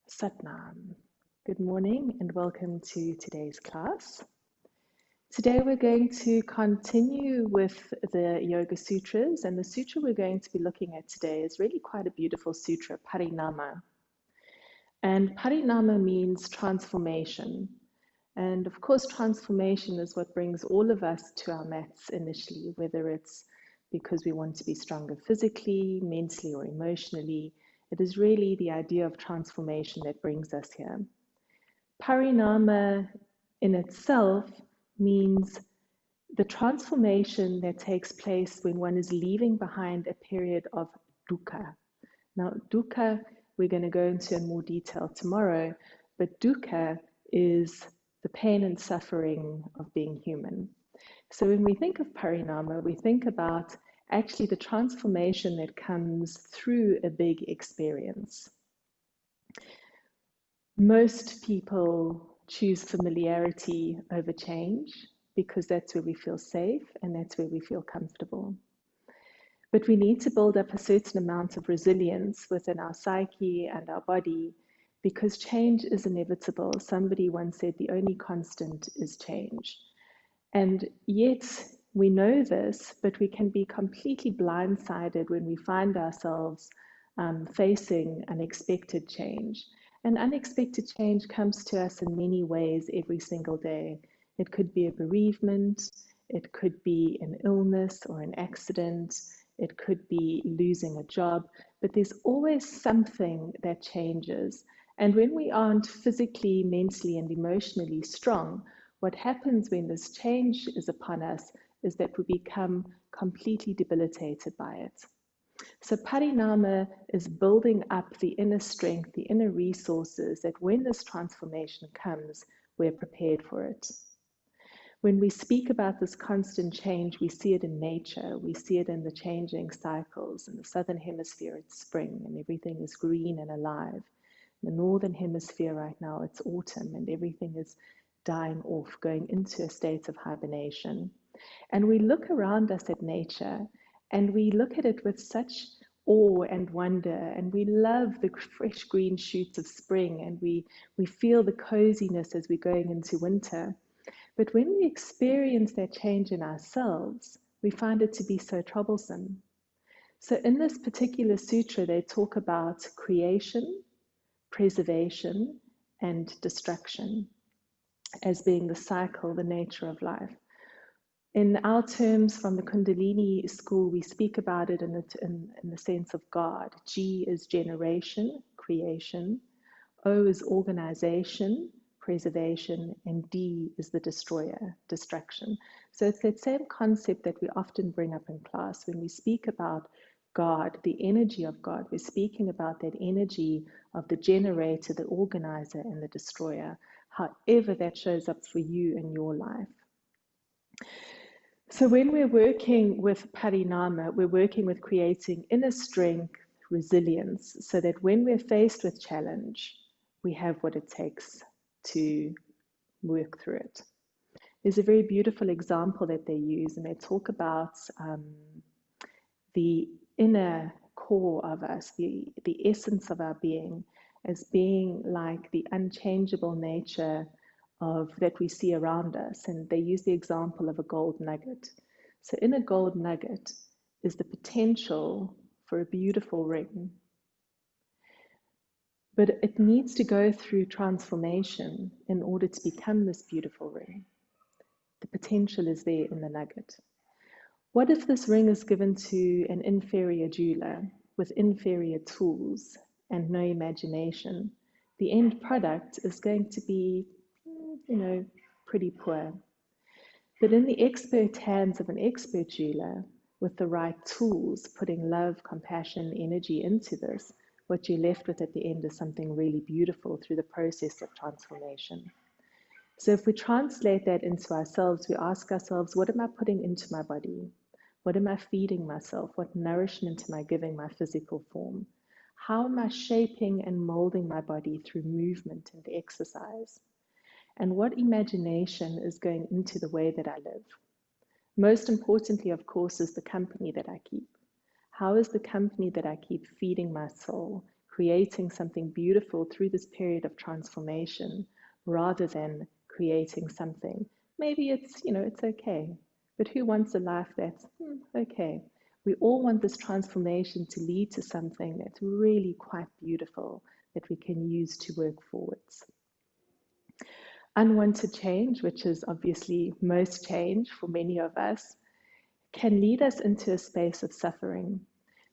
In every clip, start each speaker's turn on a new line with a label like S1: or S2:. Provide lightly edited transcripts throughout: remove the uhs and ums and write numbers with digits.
S1: Satnam. Good morning and welcome to today's class. Today we're going to continue with the Yoga Sutras, and the sutra we're going to be looking at today is really quite a beautiful sutra, PARINAMA. And PARINAMA means transformation. And of course, transformation is what brings all of us to our mats initially, whether it's because we want to be stronger physically, mentally, or emotionally. It is really the idea of transformation that brings us here. Parinama in itself means the transformation that takes place when one is leaving behind a period of dukkha. Now, dukkha, we're going to go into in more detail tomorrow, but dukkha is the pain and suffering of being human. So when we think of parinama, we think about actually the transformation that comes through a big experience. Most people choose familiarity over change because that's where we feel safe and that's where we feel comfortable. But we need to build up a certain amount of resilience within our psyche and our body because change is inevitable. Somebody once said the only constant is change. And yet we know this, but we can be completely blindsided when we find ourselves facing unexpected change. And unexpected change comes to us in many ways every single day. It could be a bereavement, it could be an illness or an accident, it could be losing a job, but there's always something that changes. And when we aren't physically, mentally, and emotionally strong, what happens when this change is upon us is that we become completely debilitated by it. So parinama is building up the inner strength, the inner resources that when this transformation comes, we're prepared for it. When we speak about this constant change, we see it in nature. We see it in the changing cycles. In the southern hemisphere, it's spring and everything is green and alive. In the northern hemisphere right now, it's autumn and everything is dying off, going into a state of hibernation. And we look around us at nature and we look at it with such awe and wonder, and we love the fresh green shoots of spring, and we feel the coziness as we're going into winter. But when we experience that change in ourselves, we find it to be so troublesome. So in this particular sutra, they talk about creation, preservation, and destruction as being the cycle, the nature of life. In our terms from the Kundalini school, we speak about it in the sense of God. G is generation, creation. O is organization, preservation, and D is the destroyer, destruction. So it's that same concept that we often bring up in class when we speak about God, the energy of God. We're speaking about that energy of the generator, the organizer, and the destroyer, however that shows up for you in your life. So when we're working with parinama, we're working with creating inner strength, resilience, so that when we're faced with challenge, we have what it takes to work through it. There's a very beautiful example that they use, and they talk about the inner core of us, the essence of our being, as being like the unchangeable nature of that we see around us. And they use the example of a gold nugget. So in a gold nugget is the potential for a beautiful ring. But it needs to go through transformation in order to become this beautiful ring. The potential is there in the nugget. What if this ring is given to an inferior jeweler with inferior tools and no imagination? The end product is going to be, pretty poor. But in the expert hands of an expert jeweler, with the right tools, putting love, compassion, energy into this, what you're left with at the end is something really beautiful through the process of transformation. So if we translate that into ourselves, we ask ourselves, what am I putting into my body? What am I feeding myself? What nourishment am I giving my physical form? How am I shaping and molding my body through movement and exercise? And what imagination is going into the way that I live? Most importantly, of course, is the company that I keep. How is the company that I keep feeding my soul, creating something beautiful through this period of transformation rather than creating something. Maybe it's, it's okay. But who wants a life that's okay? We all want this transformation to lead to something that's really quite beautiful that we can use to work forwards. Unwanted change, which is obviously most change for many of us, can lead us into a space of suffering.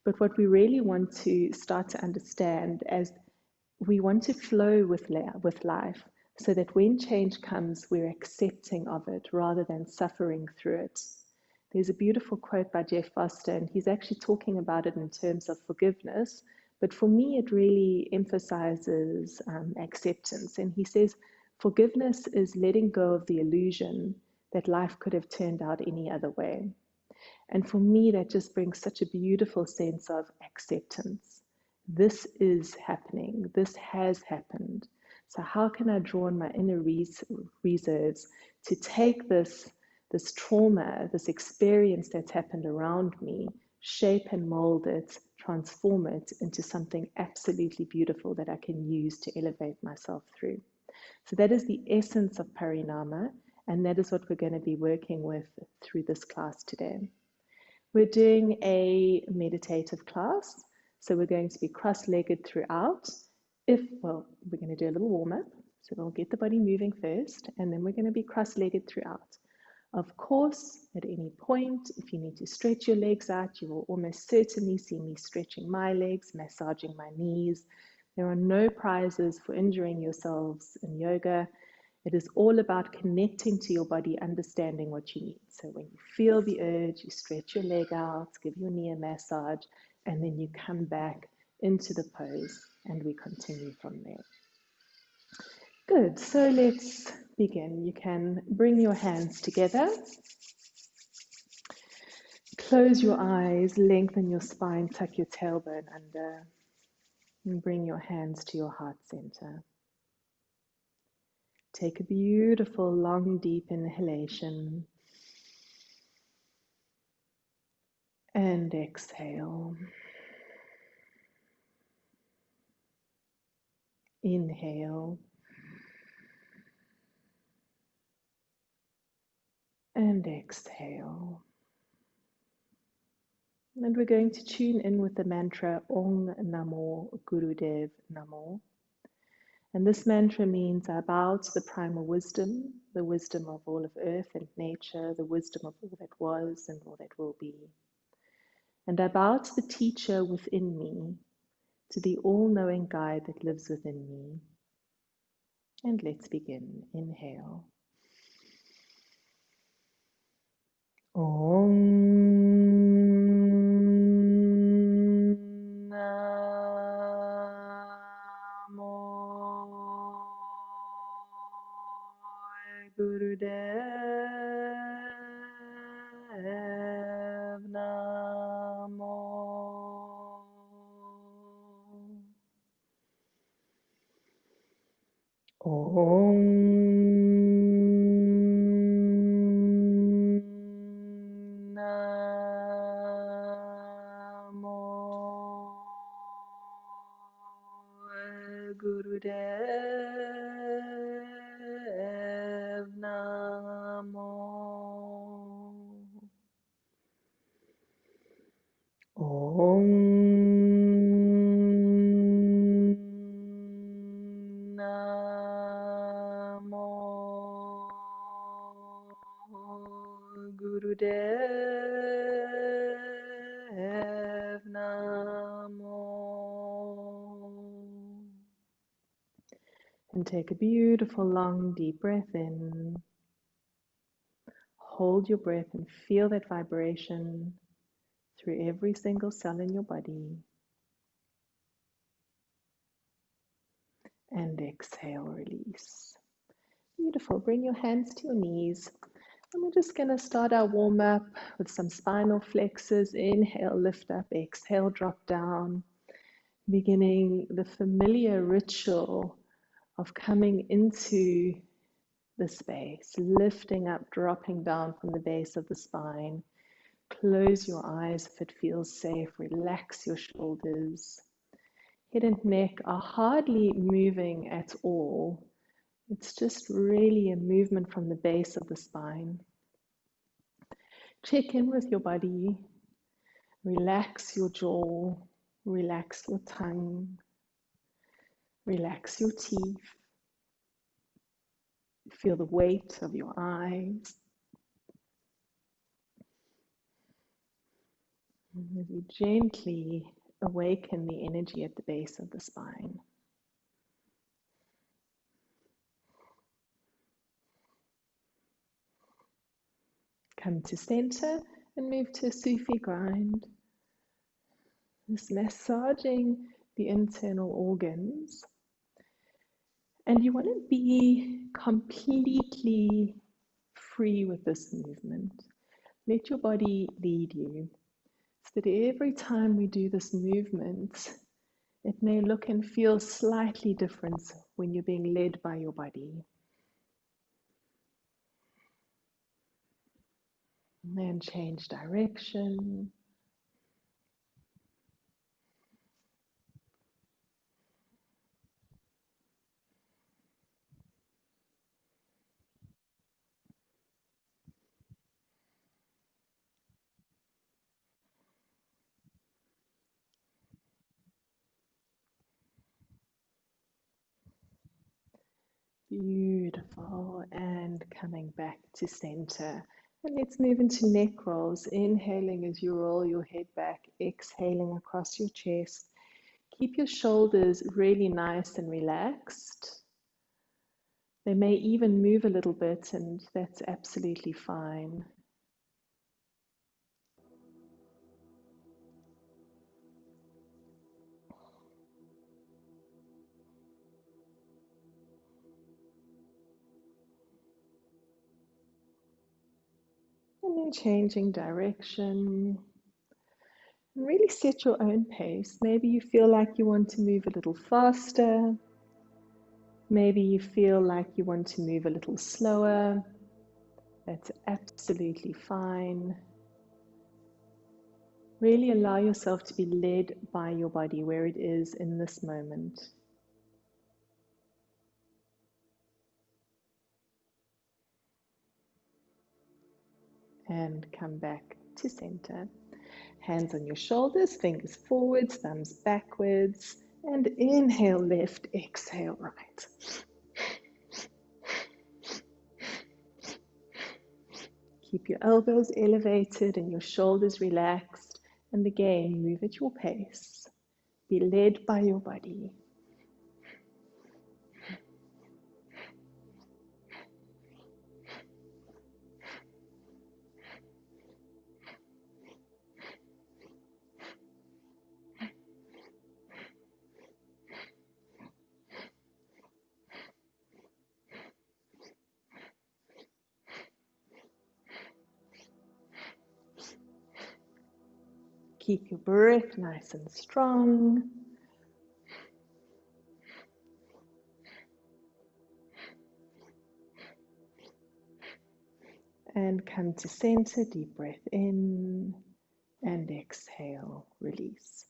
S1: But what we really want to start to understand as we want to flow with life so that when change comes, we're accepting of it rather than suffering through it. There's a beautiful quote by Jeff Foster, and he's actually talking about it in terms of forgiveness. But for me, it really emphasizes acceptance. And he says, forgiveness is letting go of the illusion that life could have turned out any other way. And for me, that just brings such a beautiful sense of acceptance. This is happening. This has happened. So how can I draw on my inner reserves to take this trauma, this experience that's happened around me, shape and mold it, transform it into something absolutely beautiful that I can use to elevate myself through. So that is the essence of PARINAMA, and that is what we're going to be working with through this class today. We're doing a meditative class, so we're going to be cross-legged throughout. We're going to do a little warm-up, so we'll get the body moving first, and then we're going to be cross-legged throughout. Of course, at any point, if you need to stretch your legs out, you will almost certainly see me stretching my legs, massaging my knees. There are no prizes for injuring yourselves in yoga. It is all about connecting to your body, understanding what you need. So when you feel the urge, you stretch your leg out, give your knee a massage, and then you come back into the pose, and we continue from there. Good, so let's begin. You can bring your hands together, close your eyes, lengthen your spine, tuck your tailbone under, and bring your hands to your heart center. Take a beautiful, long, deep inhalation and exhale. Inhale and exhale. And we're going to tune in with the mantra Om Namo Gurudev Namo. And this mantra means I bow to the primal wisdom, the wisdom of all of earth and nature, the wisdom of all that was and all that will be. And I bow to the teacher within me, to the all-knowing guide that lives within me. And let's begin. Inhale. Om Namo Gurudev Namo. Om Namo Gurudev Namo. Om Namo Gurudev Namo. And take a beautiful long deep breath in. Hold your breath and feel that vibration through every single cell in your body. And exhale, release. Beautiful. Bring your hands to your knees. And we're just going to start our warm-up with some spinal flexes. Inhale, lift up. Exhale, drop down. Beginning the familiar ritual of coming into the space, lifting up, dropping down from the base of the spine. Close your eyes if it feels safe. Relax your shoulders. Head and neck are hardly moving at all. It's just really a movement from the base of the spine. Check in with your body. Relax your jaw. Relax your tongue. Relax your teeth. Feel the weight of your eyes. And as you gently awaken the energy at the base of the spine. Come to center and move to a Sufi Grind. This massaging the internal organs. And you want to be completely free with this movement. Let your body lead you. So that every time we do this movement, it may look and feel slightly different when you're being led by your body. And then change direction. Beautiful. And coming back to center. And let's move into neck rolls. Inhaling as you roll your head back, exhaling across your chest. Keep your shoulders really nice and relaxed. They may even move a little bit, and that's absolutely fine. And then changing direction. And really set your own pace. Maybe you feel like you want to move a little faster. Maybe you feel like you want to move a little slower. That's absolutely fine. Really allow yourself to be led by your body where it is in this moment. And come back to center. Hands on your shoulders, fingers forwards, thumbs backwards, and inhale left, exhale right. Keep your elbows elevated and your shoulders relaxed, and again, move at your pace. Be led by your body. Keep your breath nice and strong. And come to center, deep breath in, and exhale, release.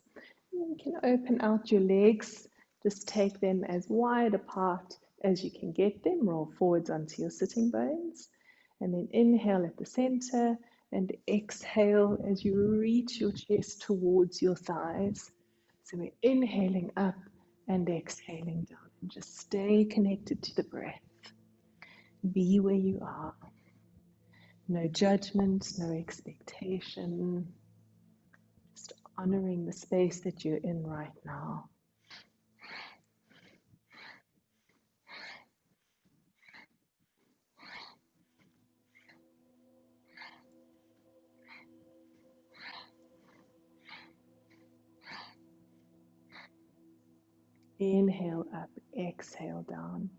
S1: You can open out your legs, just take them as wide apart as you can get them, roll forwards onto your sitting bones, and then inhale at the center and exhale as you reach your chest towards your thighs. So we're inhaling up and exhaling down, and just stay connected to the breath. Be where you are. No judgment, no expectation. Just honoring the space that you're in right now. Inhale up, exhale down.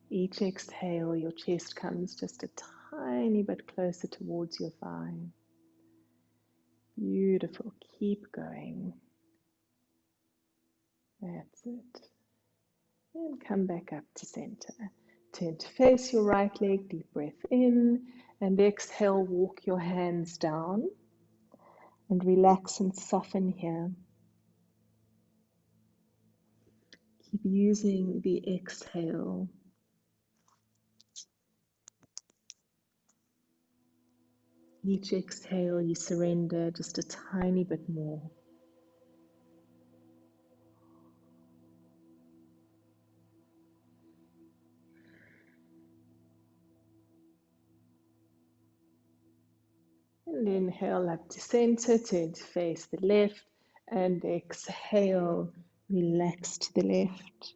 S1: Each exhale, your chest comes just a tiny bit closer towards your thigh. Beautiful. Keep going. That's it. And come back up to center. Turn to face your right leg. Deep breath in. And exhale, walk your hands down. And relax and soften here. Keep using the exhale. Each exhale, you surrender just a tiny bit more. And inhale up to center, turn to face the left, and exhale, relax to the left.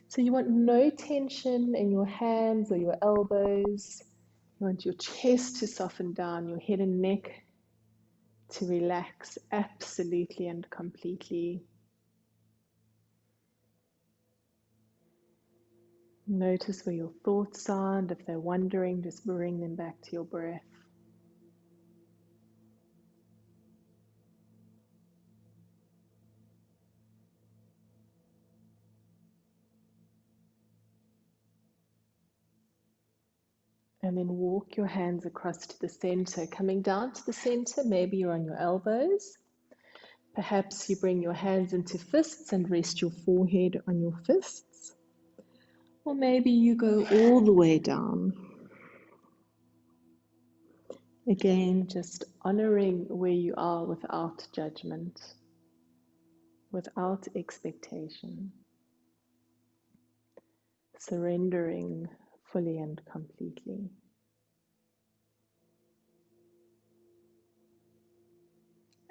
S1: So you want no tension in your hands or your elbows. You want your chest to soften down, your head and neck to relax absolutely and completely. Notice where your thoughts are, and if they're wandering, just bring them back to your breath. And then walk your hands across to the center. Coming down to the center, maybe you're on your elbows. Perhaps you bring your hands into fists and rest your forehead on your fists. Or maybe you go all the way down. Again, just honoring where you are without judgment, without expectation. Surrendering fully and completely.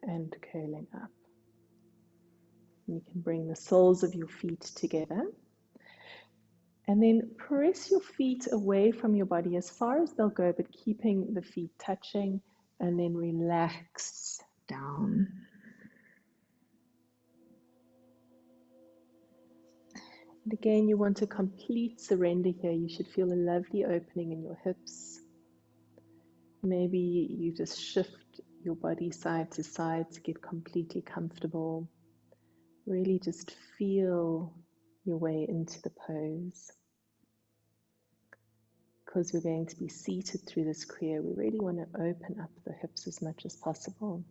S1: And curling up. You can bring the soles of your feet together. And then press your feet away from your body as far as they'll go, but keeping the feet touching, and then relax down. And again, you want a complete surrender here. You should feel a lovely opening in your hips. Maybe you just shift your body side to side to get completely comfortable. Really just feel your way into the pose. Because we're going to be seated through this Kriya, we really want to open up the hips as much as possible.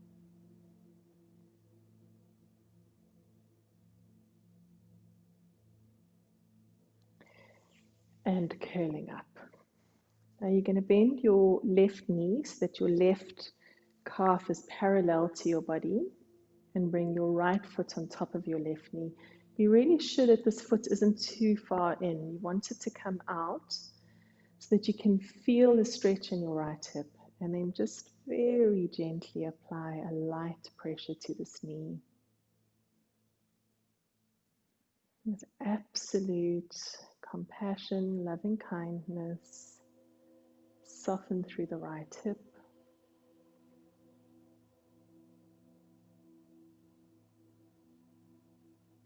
S1: And curling up. Now you're going to bend your left knee so that your left calf is parallel to your body, and bring your right foot on top of your left knee. Be really sure that this foot isn't too far in. You want it to come out so that you can feel the stretch in your right hip, and then just very gently apply a light pressure to this knee. With absolute compassion, loving kindness, soften through the right hip.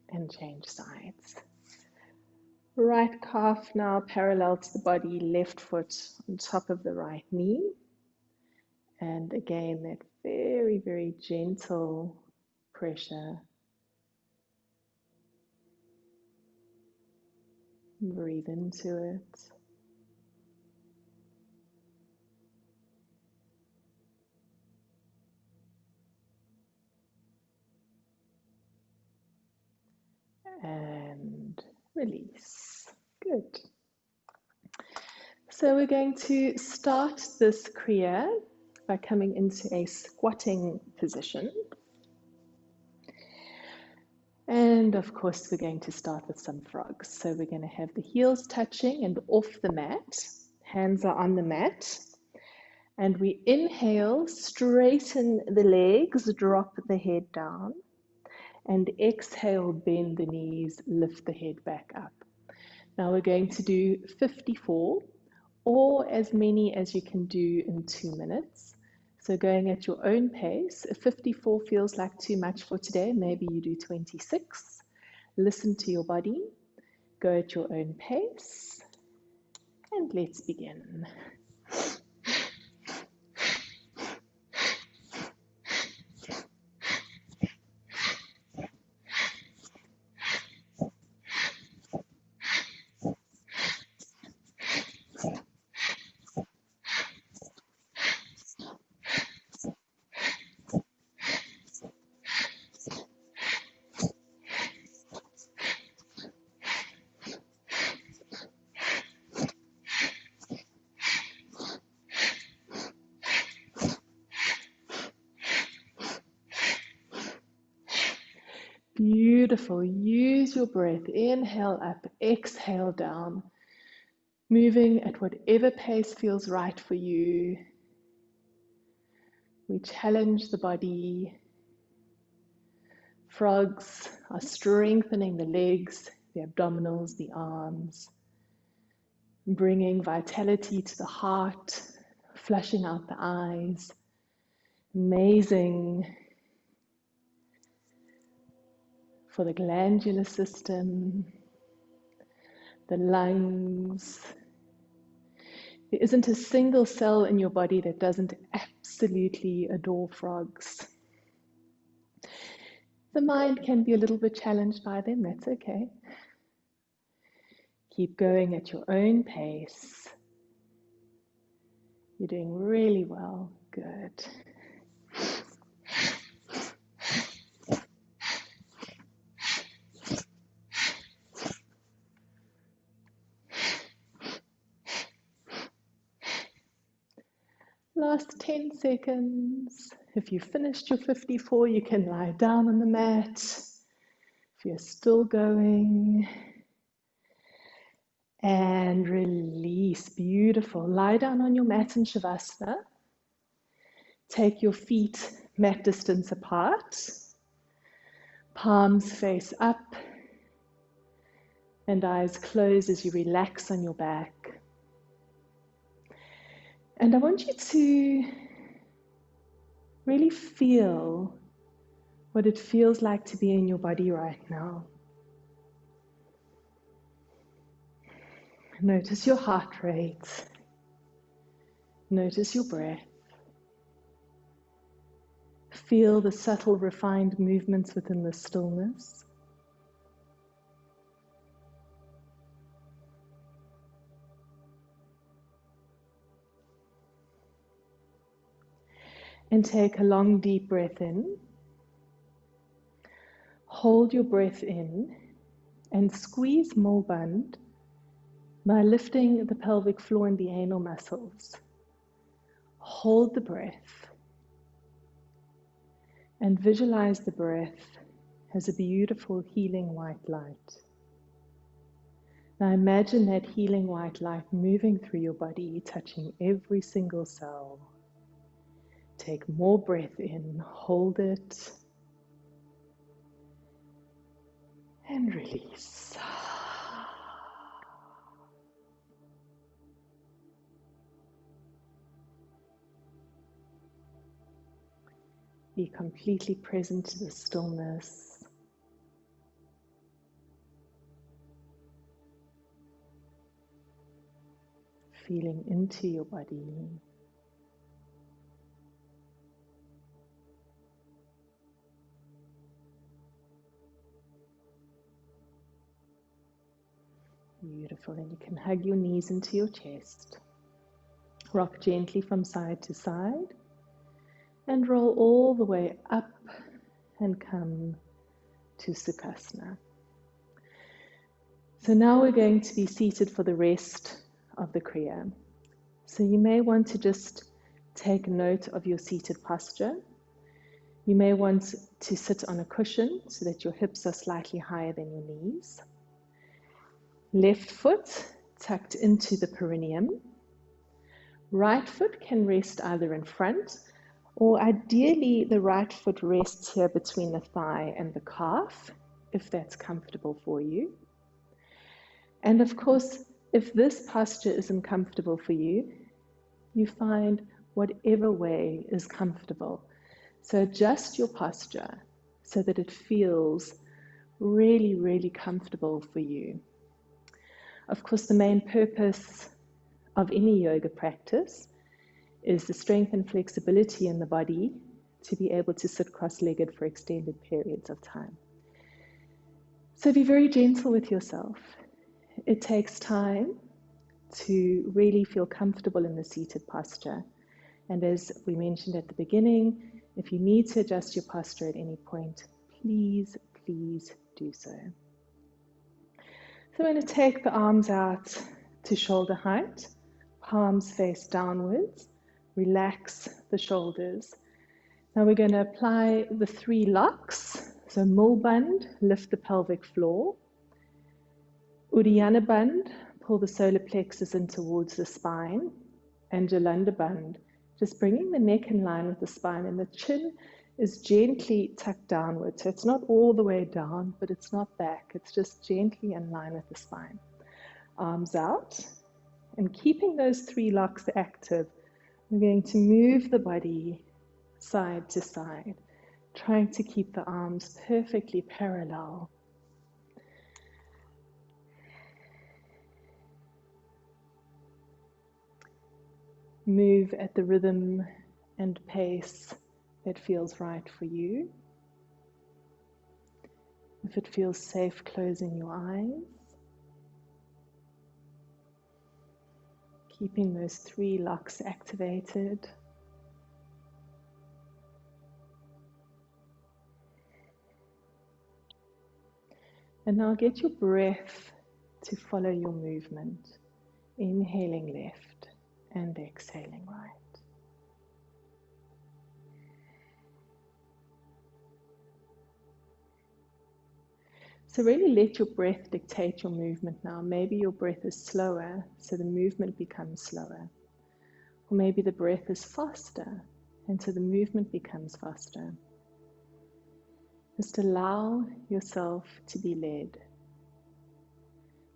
S1: And change sides. Right calf now parallel to the body, left foot on top of the right knee. And again, that very, very gentle pressure. Breathe into it. And release. Good. So we're going to start this Kriya by coming into a squatting position. And of course, we're going to start with some frogs. So we're going to have the heels touching and off the mat. Hands are on the mat. And we inhale, straighten the legs, drop the head down. And exhale, bend the knees, lift the head back up. Now we're going to do 54, or as many as you can do in 2 minutes. So going at your own pace. If 54 feels like too much for today, maybe you do 26. Listen to your body, go at your own pace, and let's begin. Beautiful. Use your breath. Inhale up, exhale down. Moving at whatever pace feels right for you. We challenge the body. Frogs are strengthening the legs, the abdominals, the arms, bringing vitality to the heart, flushing out the eyes. Amazing for the glandular system, the lungs. There isn't a single cell in your body that doesn't absolutely adore frogs. The mind can be a little bit challenged by them, that's okay. Keep going at your own pace. You're doing really well. Good. Last 10 seconds. If you finished your 54, you can lie down on the mat. If you're still going. And release. Beautiful. Lie down on your mat in Shavasana. Take your feet mat distance apart. Palms face up. And eyes closed as you relax on your back. And I want you to really feel what it feels like to be in your body right now. Notice your heart rate. Notice your breath. Feel the subtle, refined movements within the stillness. And take a long, deep breath in. Hold your breath in and squeeze mulband by lifting the pelvic floor and the anal muscles. Hold the breath and visualize the breath as a beautiful healing white light. Now imagine that healing white light moving through your body, touching every single cell. Take more breath in, hold it, and release. Be completely present to the stillness. Feeling into your body. Beautiful. And you can hug your knees into your chest. Rock gently from side to side. And roll all the way up and come to Sukhasana. So now we're going to be seated for the rest of the Kriya. So you may want to just take note of your seated posture. You may want to sit on a cushion so that your hips are slightly higher than your knees. Left foot tucked into the perineum. Right foot can rest either in front, or ideally the right foot rests here between the thigh and the calf, if that's comfortable for you. And of course, if this posture isn't comfortable for you, you find whatever way is comfortable. So adjust your posture so that it feels really, really comfortable for you. Of course, the main purpose of any yoga practice is the strength and flexibility in the body to be able to sit cross-legged for extended periods of time. So be very gentle with yourself. It takes time to really feel comfortable in the seated posture. And as we mentioned at the beginning, if you need to adjust your posture at any point, please, please do so. So I'm going to take the arms out to shoulder height, palms face downwards, relax the shoulders. Now we're going to apply the 3 locks. So Mul Band, lift the pelvic floor. Uddiyana Band, pull the solar plexus in towards the spine. And Jalandhar Band, just bringing the neck in line with the spine, and the chin is gently tucked downwards. So it's not all the way down, but it's not back. It's just gently in line with the spine. Arms out. And keeping those 3 locks active, we're going to move the body side to side, trying to keep the arms perfectly parallel. Move at the rhythm and pace that feels right for you. If it feels safe, closing your eyes. Keeping those 3 locks activated. And now get your breath to follow your movement. Inhaling left and exhaling right. So really let your breath dictate your movement now. Maybe your breath is slower, so the movement becomes slower. Or maybe the breath is faster, and so the movement becomes faster. Just allow yourself to be led.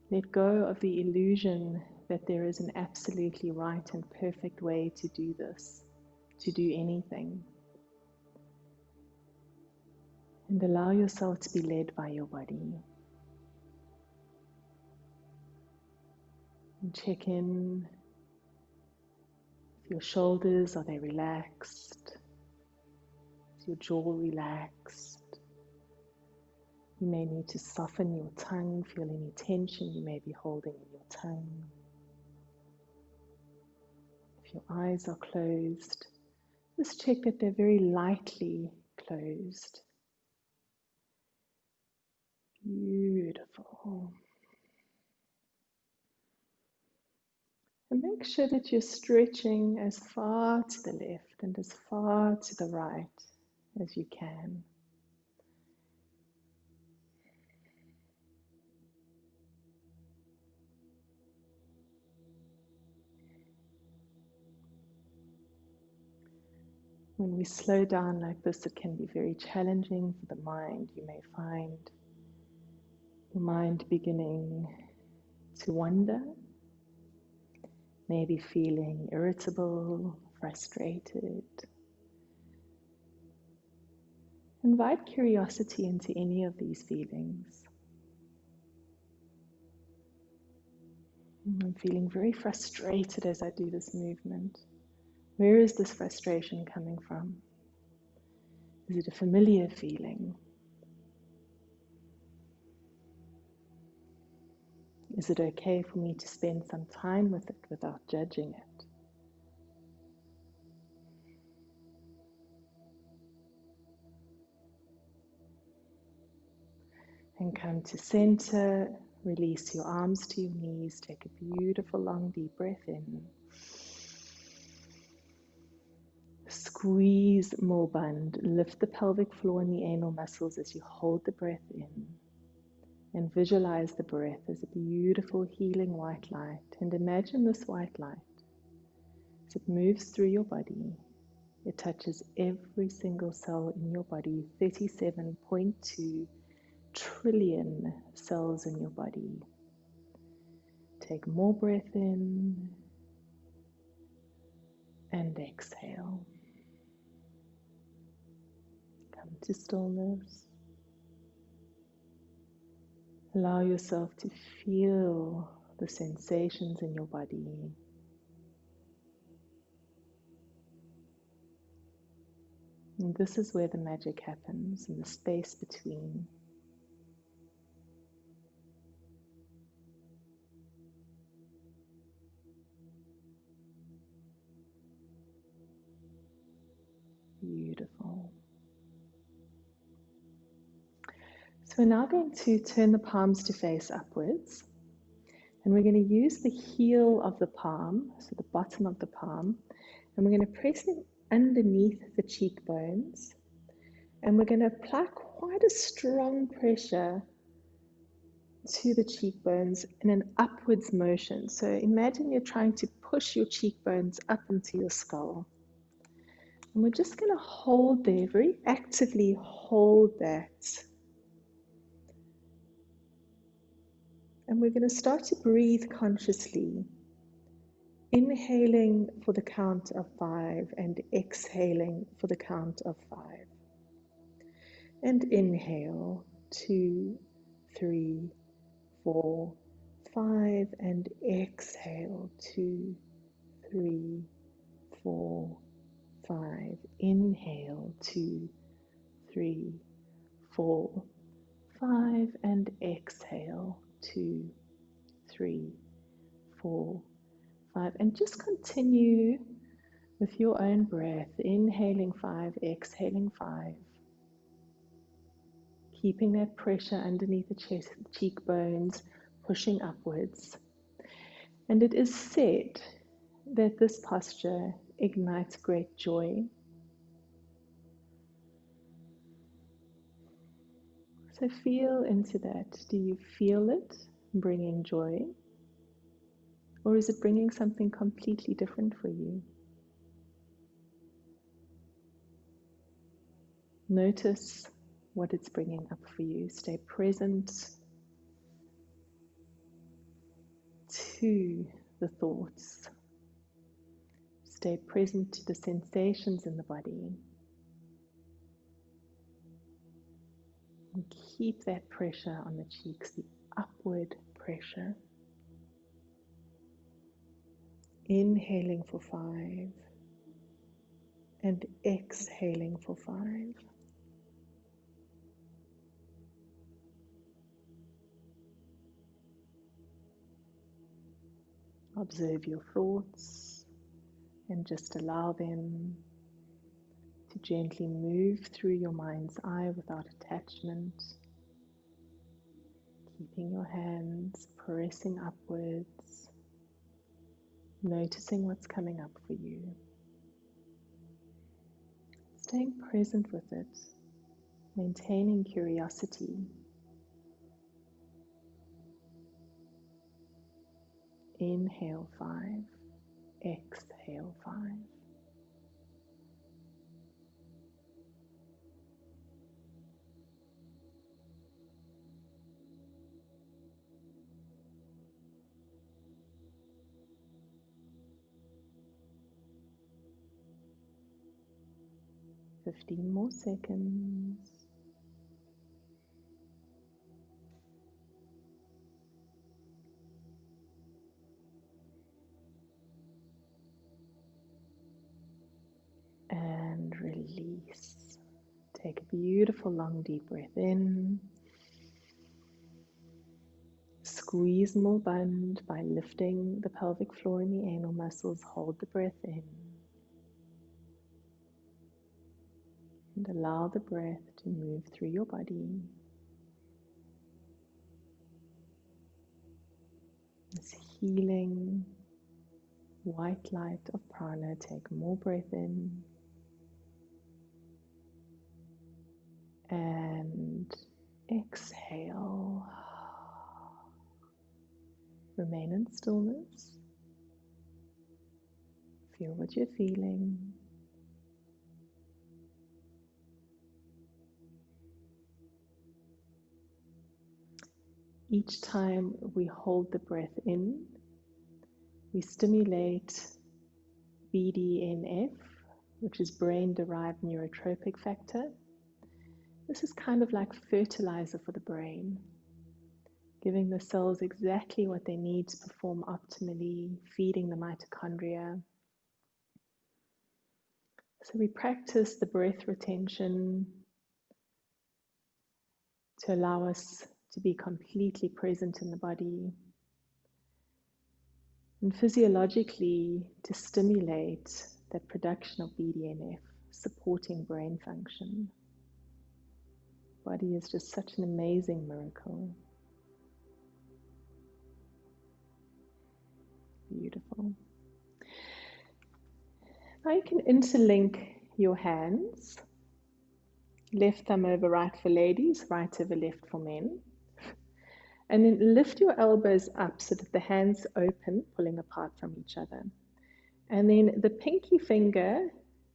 S1: Let go of the illusion that there is an absolutely right and perfect way to do this, to do anything. And allow yourself to be led by your body. And check in with your shoulders. Are they relaxed? Is your jaw relaxed? You may need to soften your tongue. Feel any tension you may be holding in your tongue. If your eyes are closed, just check that they're very lightly closed. Beautiful. And make sure that you're stretching as far to the left and as far to the right as you can. When we slow down like this, it can be very challenging for the mind. You may find your mind beginning to wander, maybe feeling irritable, frustrated. Invite curiosity into any of these feelings. I'm feeling very frustrated as I do this movement. Where is this frustration coming from? Is it a familiar feeling? Is it okay for me to spend some time with it without judging it? And come to center, release your arms to your knees, take a beautiful long deep breath in. Squeeze Mul Band, lift the pelvic floor and the anal muscles as you hold the breath in. And visualize the breath as a beautiful healing white light. And imagine this white light as it moves through your body. It touches every single cell in your body, 37.2 trillion cells in your body. Take more breath in and exhale. Come to stillness. Allow yourself to feel the sensations in your body. And this is where the magic happens, in the space between. Beautiful. So we're now going to turn the palms to face upwards. And we're going to use the heel of the palm, so the bottom of the palm, and we're going to press it underneath the cheekbones. And we're going to apply quite a strong pressure to the cheekbones in an upwards motion. So imagine you're trying to push your cheekbones up into your skull. And we're just going to hold there, very actively hold that. And we're going to start to breathe consciously, inhaling for the count of 5 and exhaling for the count of 5. And inhale, 2, 3, 4, 5, and exhale, 2, 3, 4, 5. Inhale, 2, 3, 4, 5, and exhale, 2, 3, 4, 5. And just continue with your own breath, inhaling 5, exhaling 5. Keeping that pressure underneath the chest, cheekbones, pushing upwards. And it is said that this posture ignites great joy. So feel into that. Do you feel it bringing joy? Or is it bringing something completely different for you? Notice what it's bringing up for you. Stay present to the thoughts. Stay present to the sensations in the body. And keep that pressure on the cheeks, the upward pressure. Inhaling for 5 and exhaling for 5. Observe your thoughts and just allow them to gently move through your mind's eye without attachment. Keeping your hands pressing upwards, noticing what's coming up for you. Staying present with it, maintaining curiosity. Inhale 5, exhale 5. 15 more seconds. And release. Take a beautiful long deep breath in. Squeeze more bund by lifting the pelvic floor and the anal muscles. Hold the breath in. And allow the breath to move through your body. This healing white light of prana. Take more breath in. And exhale. Remain in stillness. Feel what you're feeling. Each time we hold the breath in, we stimulate BDNF, which is brain-derived neurotropic factor. This is kind of like fertilizer for the brain, giving the cells exactly what they need to perform optimally, feeding the mitochondria. So we practice the breath retention to allow us to be completely present in the body, and physiologically to stimulate that production of BDNF, supporting brain function. Body is just such an amazing miracle. Beautiful. Now you can interlink your hands Left thumb over right for ladies, right over left for men. And then lift your elbows up so that the hands open, pulling apart from each other. And then the pinky finger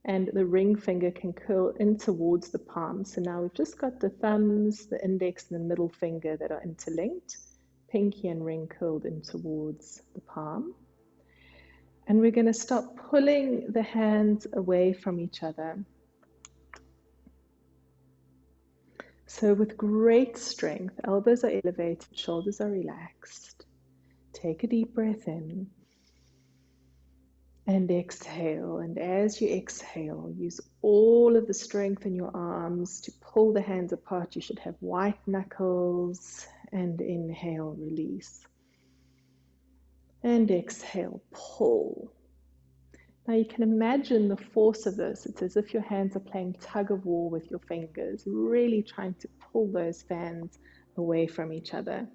S1: and the ring finger can curl in towards the palm. So now we've just got the thumbs, the index, and the middle finger that are interlinked. Pinky and ring curled in towards the palm. And we're going to start pulling the hands away from each other. So with great strength, elbows are elevated, shoulders are relaxed. Take a deep breath in and exhale. And as you exhale, use all of the strength in your arms to pull the hands apart. You should have white knuckles. And inhale, release. And exhale, pull. Now you can imagine the force of this. It's as if your hands are playing tug of war with your fingers, really trying to pull those fans away from each other.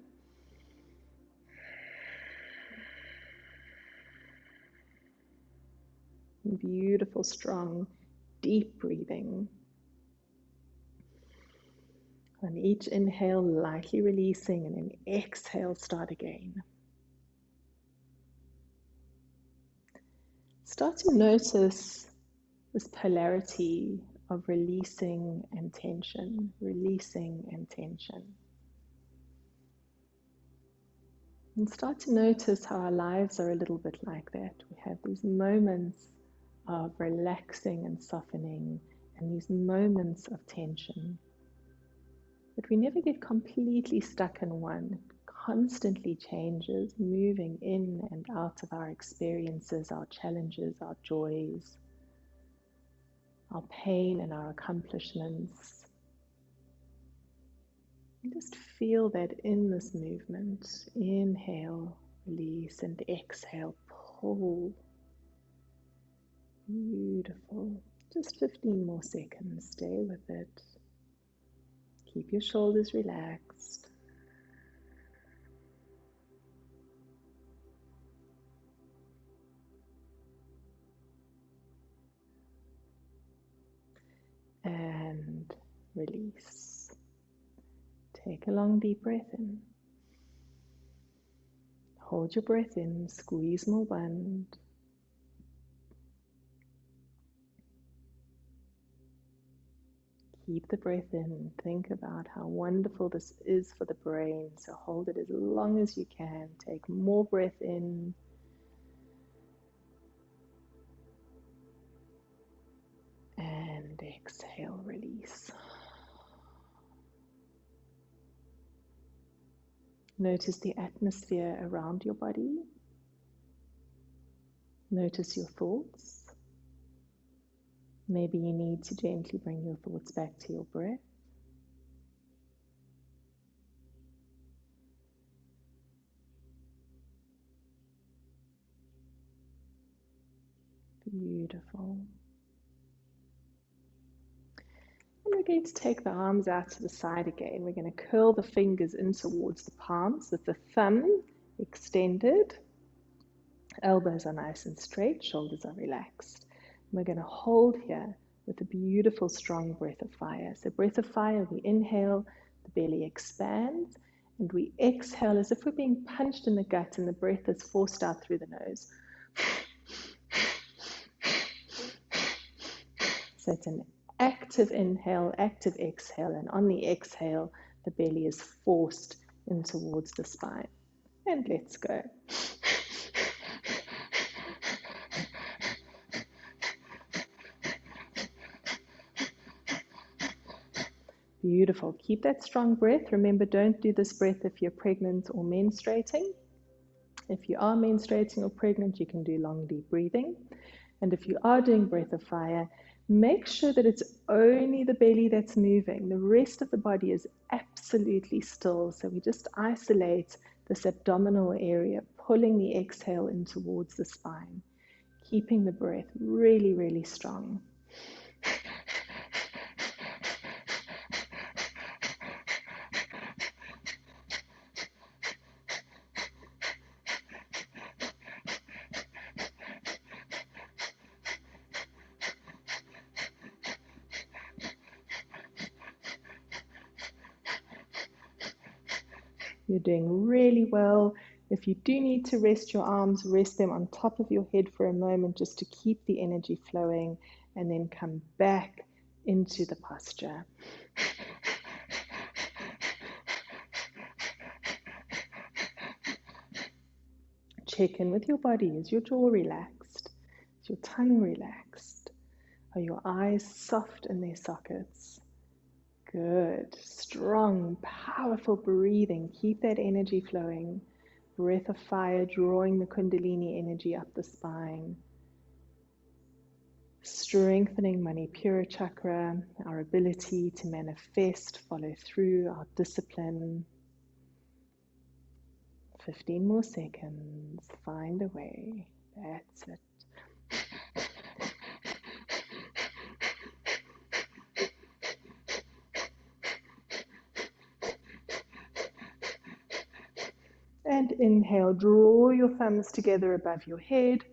S1: Beautiful, strong, deep breathing. On each inhale, lightly releasing, and then exhale, start again. Start to notice this polarity of releasing and tension, releasing and tension. And start to notice how our lives are a little bit like that. We have these moments of relaxing and softening, and these moments of tension. But we never get completely stuck in one. It constantly changes, moving in and out of our experiences, our challenges, our joys, our pain and our accomplishments. And just feel that in this movement. Inhale, release, and exhale, pull. Beautiful. Just 15 more seconds. Stay with it. Keep your shoulders relaxed. And release. Take a long deep breath in. Hold your breath in, squeeze more band. Keep the breath in. Think about how wonderful this is for the brain. So hold it as long as you can. Take more breath in. And exhale, release. Notice the atmosphere around your body. Notice your thoughts. Maybe you need to gently bring your thoughts back to your breath. Beautiful. And we're going to take the arms out to the side again. We're going to curl the fingers in towards the palms with the thumb extended. Elbows are nice and straight, shoulders are relaxed. And we're going to hold here with a beautiful, strong breath of fire. So breath of fire, we inhale, the belly expands, and we exhale as if we're being punched in the gut and the breath is forced out through the nose. So it's an active inhale, active exhale, and on the exhale, the belly is forced in towards the spine. And let's go. Beautiful. Keep that strong breath. Remember, don't do this breath if you're pregnant or menstruating. If you are menstruating or pregnant, you can do long, deep breathing. And if you are doing breath of fire, make sure that it's only the belly that's moving. The rest of the body is absolutely still. So we just isolate this abdominal area, pulling the exhale in towards the spine, keeping the breath really, really strong. You're doing really well. If you do need to rest your arms, rest them on top of your head for a moment just to keep the energy flowing, and then come back into the posture. Check in with your body. Is your jaw relaxed? Is your tongue relaxed? Are your eyes soft in their sockets? Good. Strong, powerful breathing. Keep that energy flowing. Breath of fire drawing the Kundalini energy up the spine. Strengthening Manipura chakra, our ability to manifest, follow through, our discipline. 15 more seconds. Find a way. That's it. And inhale, draw your thumbs together above your head.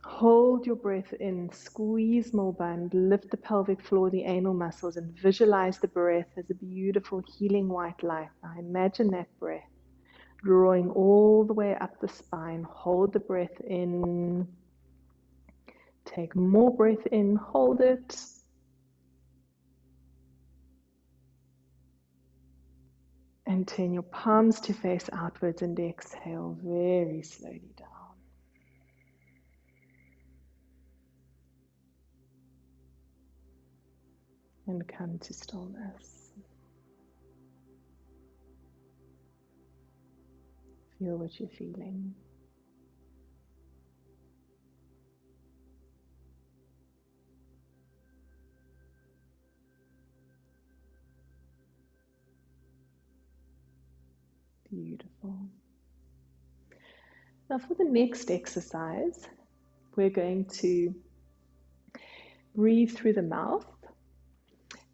S1: Hold your breath in, squeeze more bund, lift the pelvic floor, the anal muscles, and visualize the breath as a beautiful healing white light. Now imagine that breath drawing all the way up the spine. Hold the breath in. Take more breath in, hold it. And turn your palms to face outwards and exhale very slowly down. And come to stillness. Feel what you're feeling. Beautiful. Now for the next exercise, we're going to breathe through the mouth.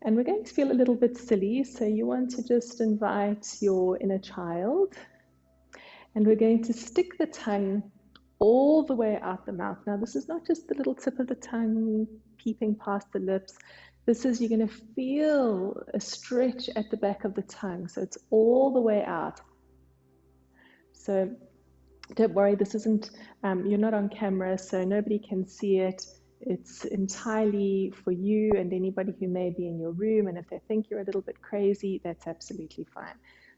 S1: And we're going to feel a little bit silly, so you want to just invite your inner child. And we're going to stick the tongue all the way out the mouth. Now this is not just the little tip of the tongue peeping past the lips. This is, you're going to feel a stretch at the back of the tongue. So it's all the way out. So don't worry, this isn't, you're not on camera, so nobody can see it. It's entirely for you and anybody who may be in your room, and if they think you're a little bit crazy, that's absolutely fine.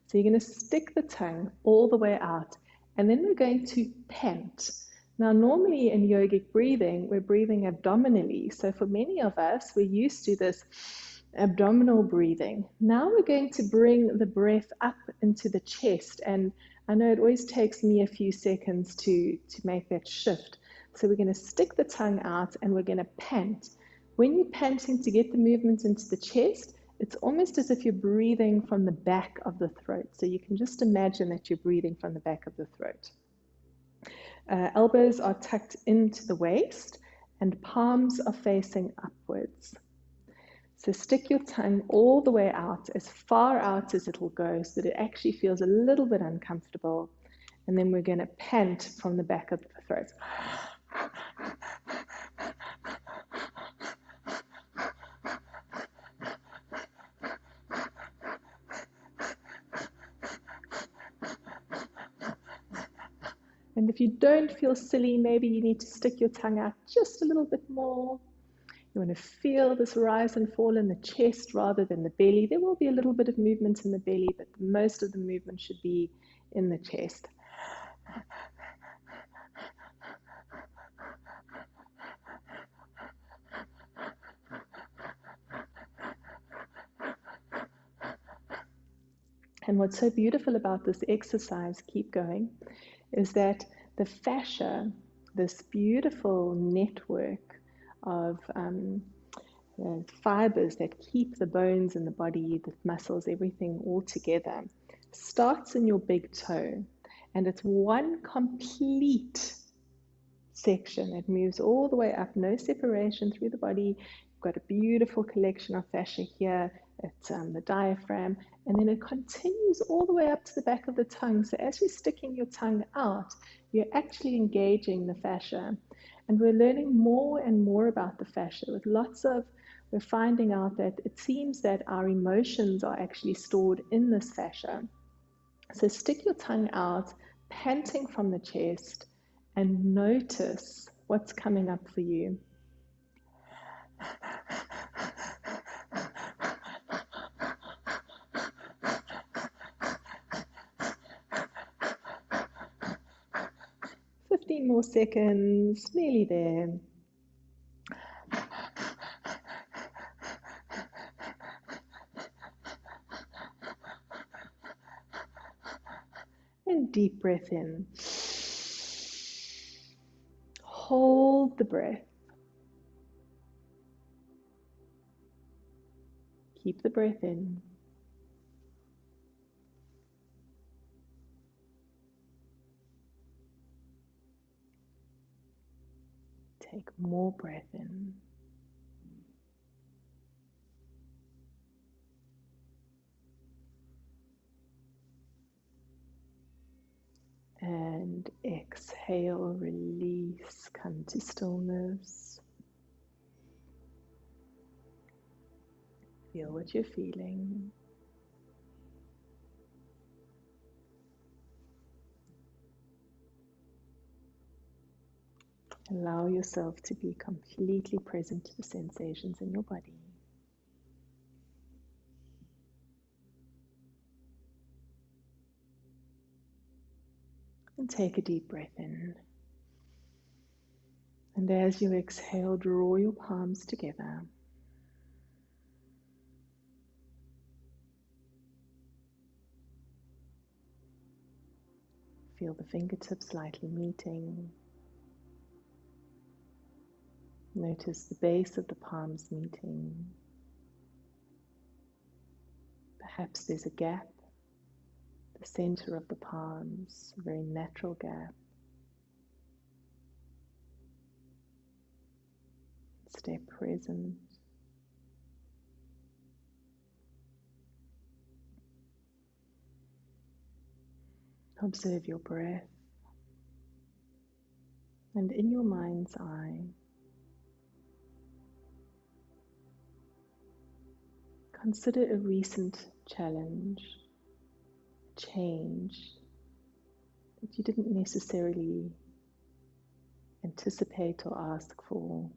S1: So you're going to stick the tongue all the way out, and then we're going to pant. Now, normally in yogic breathing, we're breathing abdominally. So for many of us, we're used to this abdominal breathing. Now we're going to bring the breath up into the chest, and I know it always takes me a few seconds to make that shift. So we're going to stick the tongue out and we're going to pant. When you're panting to get the movement into the chest, it's almost as if you're breathing from the back of the throat. So you can just imagine that you're breathing from the back of the throat. Elbows are tucked into the waist and palms are facing upwards. So stick your tongue all the way out, as far out as it will go, so that it actually feels a little bit uncomfortable. And then we're going to pant from the back of the throat. And if you don't feel silly, maybe you need to stick your tongue out just a little bit more. You want to feel this rise and fall in the chest rather than the belly. There will be a little bit of movement in the belly, but most of the movement should be in the chest. And what's so beautiful about this exercise, keep going, is that the fascia, this beautiful network of fibers that keep the bones in the body, the muscles, everything all together, starts in your big toe. And it's one complete section. It moves all the way up, no separation through the body. You've got a beautiful collection of fascia here at the diaphragm, and then it continues all the way up to the back of the tongue. So as you're sticking your tongue out, you're actually engaging the fascia. And we're learning more and more about the fascia with lots of we're finding out that it seems that our emotions are actually stored in this fascia. So stick your tongue out, panting from the chest, and notice what's coming up for you. Fifteen more seconds, nearly there. And deep breath in. Hold the breath. Keep the breath in. Take more breath in. And exhale, release, come to stillness. Feel what you're feeling. Allow yourself to be completely present to the sensations in your body. And take a deep breath in. And as you exhale, draw your palms together. Feel the fingertips lightly meeting. Notice the base of the palms meeting. Perhaps there's a gap, the center of the palms, a very natural gap. Stay present. Observe your breath. And in your mind's eye, consider a recent challenge, change that you didn't necessarily anticipate or ask for,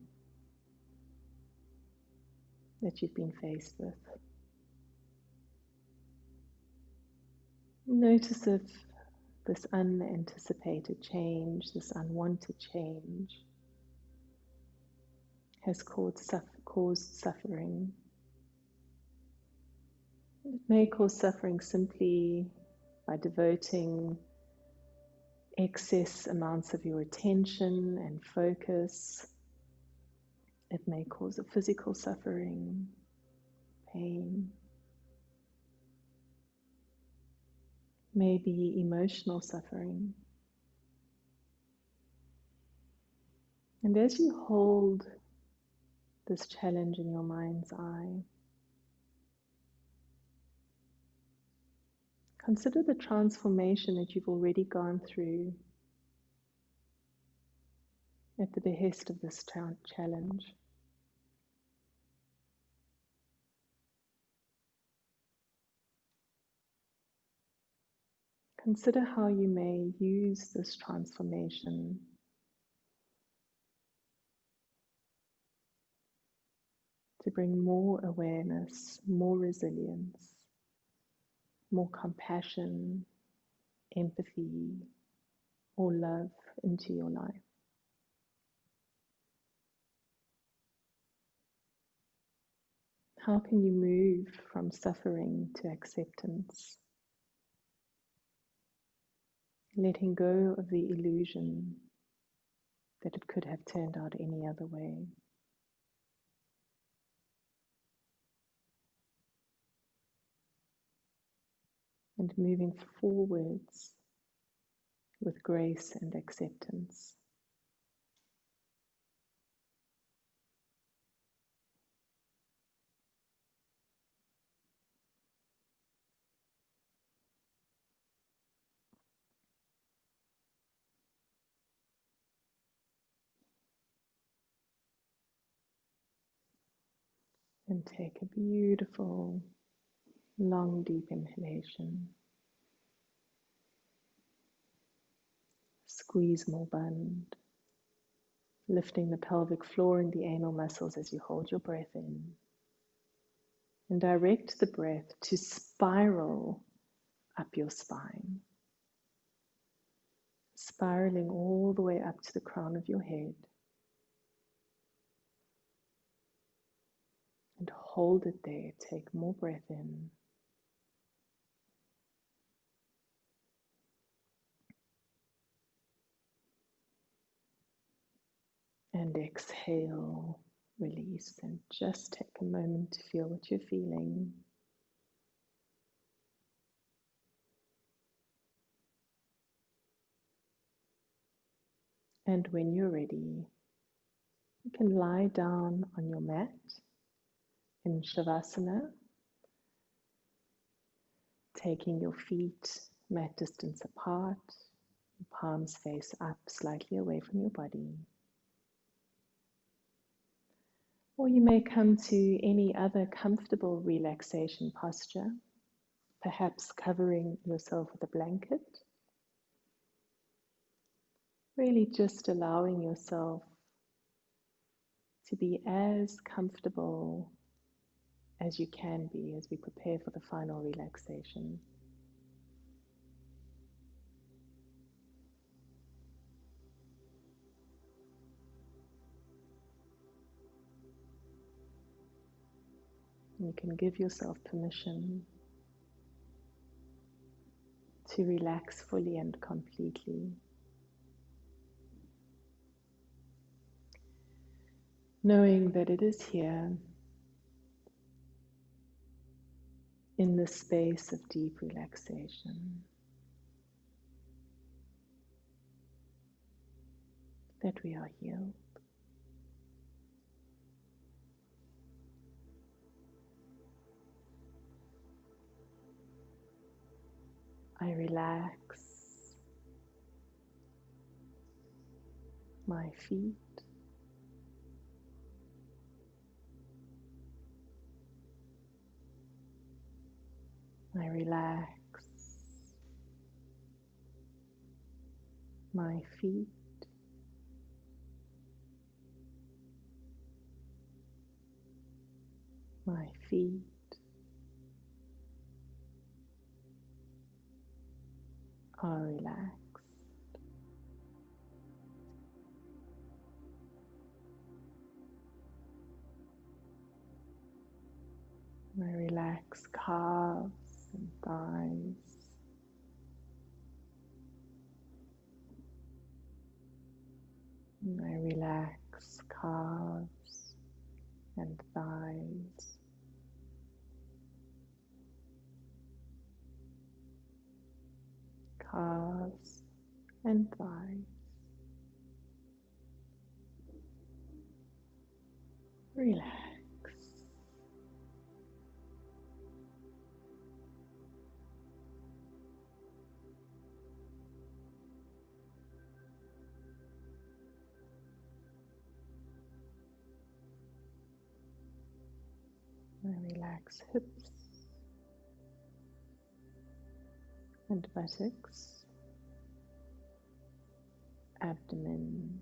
S1: that you've been faced with. Notice if this unanticipated change, this unwanted change, has caused suffering. It may cause suffering simply by devoting excess amounts of your attention and focus. It may cause a physical suffering, pain, maybe emotional suffering. And as you hold this challenge in your mind's eye, consider the transformation that you've already gone through at the behest of this challenge. Consider how you may use this transformation to bring more awareness, more resilience, more compassion, empathy, or love into your life. How can you move from suffering to acceptance? Letting go of the illusion that it could have turned out any other way. And moving forwards with grace and acceptance. And take a beautiful, long, deep inhalation. Squeeze more bund, lifting the pelvic floor and the anal muscles as you hold your breath in. And direct the breath to spiral up your spine, spiraling all the way up to the crown of your head. And hold it there. Take more breath in. And exhale, release, and just take a moment to feel what you're feeling. And when you're ready, you can lie down on your mat in Shavasana, taking your feet mat distance apart, palms face up, slightly away from your body. Or you may come to any other comfortable relaxation posture, perhaps covering yourself with a blanket. Really just allowing yourself to be as comfortable as you can be as we prepare for the final relaxation. You can give yourself permission to relax fully and completely, knowing that it is here in this space of deep relaxation that we are healed. I relax my feet, I relax my feet, my feet are relaxed. I relax calves and thighs. And I relax calves and thighs. Calves and thighs. Relax. I relax hips and buttocks, abdomen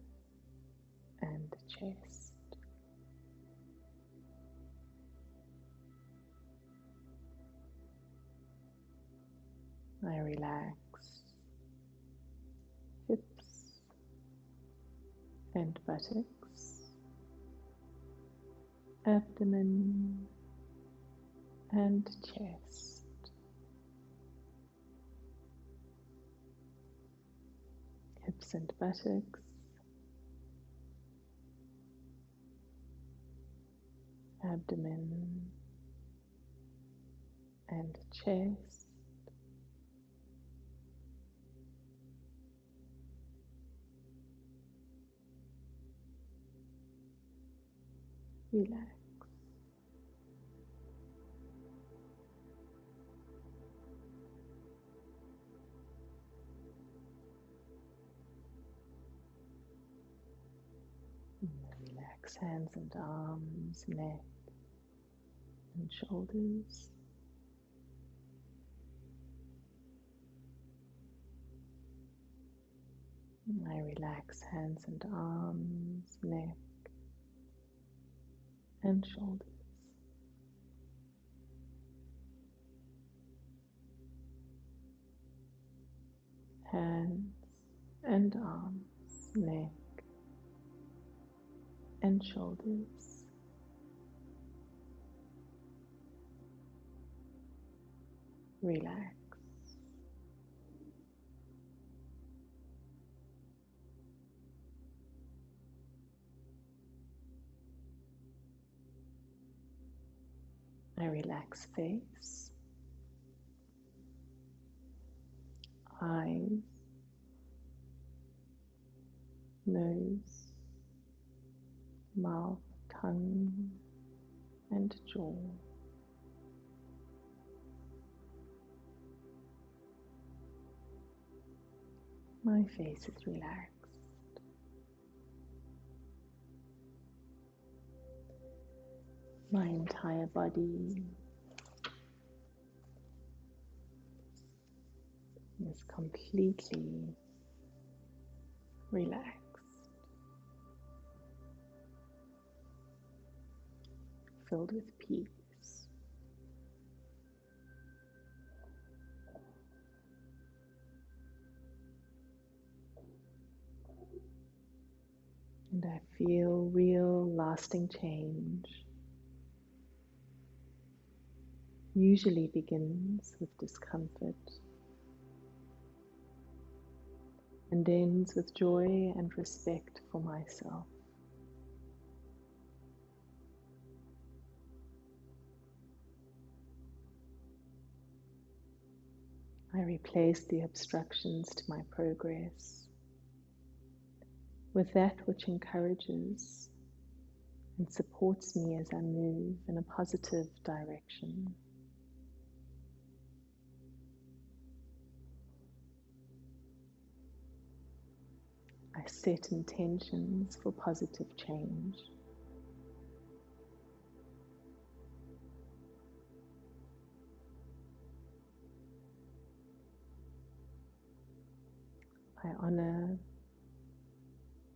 S1: and chest. I relax hips and buttocks, abdomen and chest. Hips and buttocks, abdomen and chest. Relax. Relax hands and arms, neck, and shoulders. I relax hands and arms, neck and shoulders. Hands and arms, neck and shoulders. Relax. I relax face, eyes, nose, mouth, tongue, and jaw. My face is relaxed. My entire body is completely relaxed, filled with peace. And I feel real, lasting change. Usually begins with discomfort and ends with joy and respect for myself. I replace the obstructions to my progress with that which encourages and supports me as I move in a positive direction. I set intentions for positive change. I honor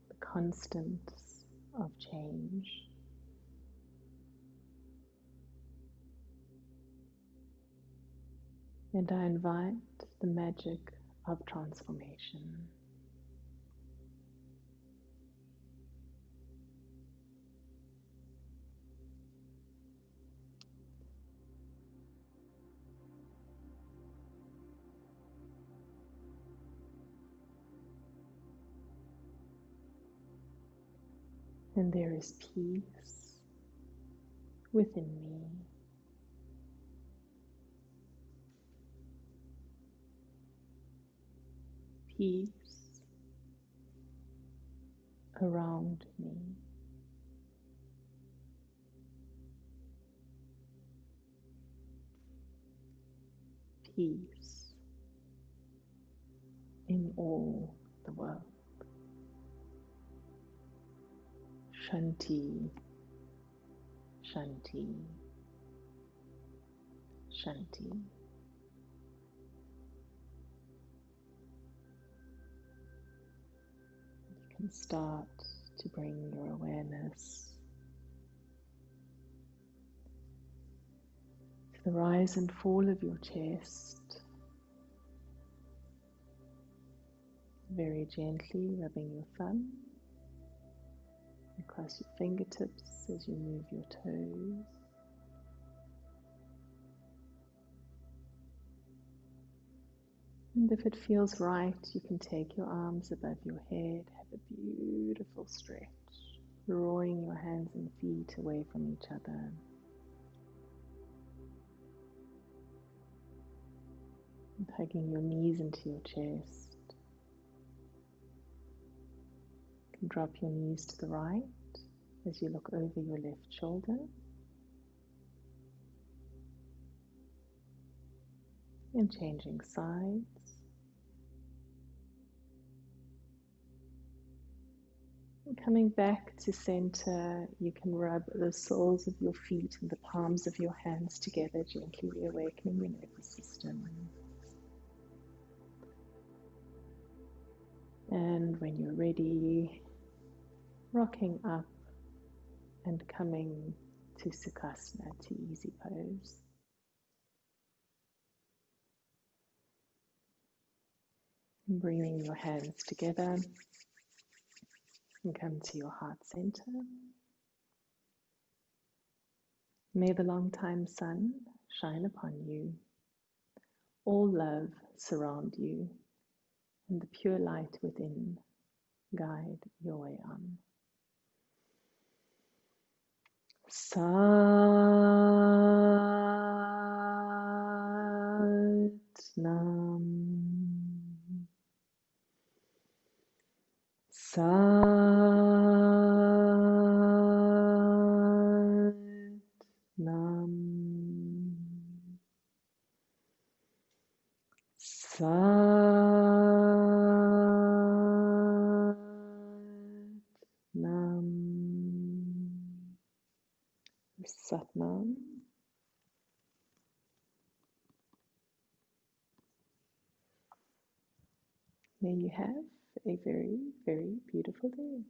S1: the constants of change. And I invite the magic of transformation. And there is peace within me. Peace around me. Peace in all the world. Shanti, Shanti, Shanti. You can start to bring your awareness to the rise and fall of your chest, very gently rubbing your thumb across your fingertips as you move your toes. And if it feels right, you can take your arms above your head, have a beautiful stretch, drawing your hands and feet away from each other. And hugging your knees into your chest. You can drop your knees to the right as you look over your left shoulder. And changing sides. coming back to center, you can rub the soles of your feet and the palms of your hands together, gently reawakening your nervous system. And when you're ready, rocking up and coming to Sukhasana, to easy pose. And bringing your hands together and come to your heart center. May the long-time sun shine upon you, all love surround you, and the pure light within guide your way on. Sat Nam. Sat Nam. Sat Nam. Sat Nam. May you have a very, very beautiful day.